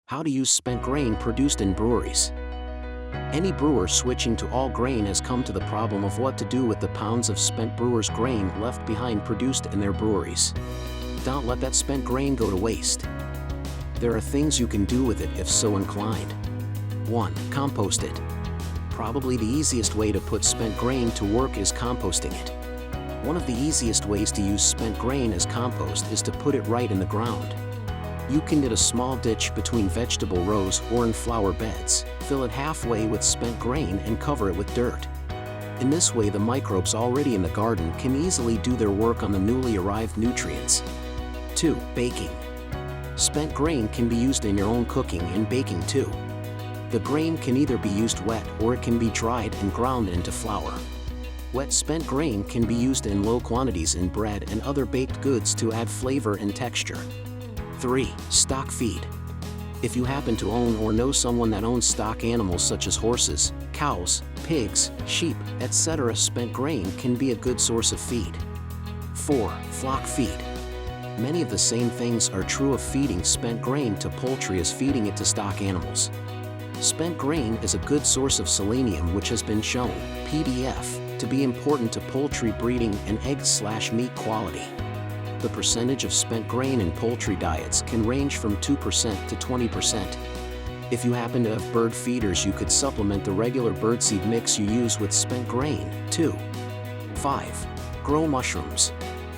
How to use spent grain produced in breweries. Any brewer switching to all grain has come to the problem of what to do with the pounds of spent brewer's grain left behind produced in their breweries. Don't let that spent grain go to waste. There are things you can do with it if so inclined. 1. Compost it. Probably the easiest way to put spent grain to work is composting it. One of the easiest ways to use spent grain as compost is to put it right in the ground. You can dig a small ditch between vegetable rows or in flower beds, fill it halfway with spent grain and cover it with dirt. In this way the microbes already in the garden can easily do their work on the newly arrived nutrients. 2. Baking. Spent grain can be used in your own cooking and baking too. The grain can either be used wet or it can be dried and ground into flour. Wet spent grain can be used in low quantities in bread and other baked goods to add flavor and texture. 3. Stock feed. If you happen to own or know someone that owns stock animals such as horses, cows, pigs, sheep, etc., spent grain can be a good source of feed. 4. Flock feed. Many of the same things are true of feeding spent grain to poultry as feeding it to stock animals. Spent grain is a good source of selenium, which has been shown, PDF, to be important to poultry breeding and egg/meat quality. The percentage of spent grain in poultry diets can range from 2% to 20%. If you happen to have bird feeders, you could supplement the regular birdseed mix you use with spent grain, too. 5. Grow mushrooms.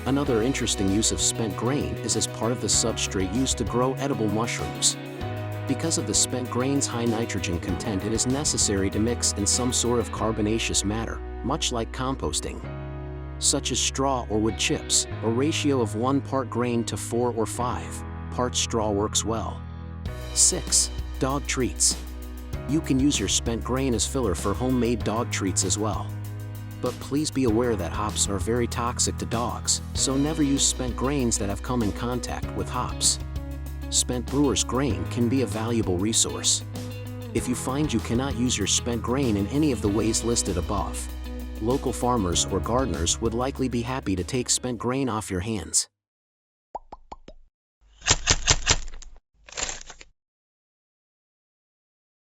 Another interesting use of spent grain is as part of the substrate used to grow edible mushrooms. Because of the spent grain's high nitrogen content, it is necessary to mix in some sort of carbonaceous matter, much like composting, such as straw or wood chips. A ratio of 1 part grain to 4 or 5 parts straw works well. 6. Dog treats. You can use your spent grain as filler for homemade dog treats as well. But please be aware that hops are very toxic to dogs, so never use spent grains that have come in contact with hops. Spent brewer's grain can be a valuable resource. If you find you cannot use your spent grain in any of the ways listed above, local farmers or gardeners would likely be happy to take spent grain off your hands.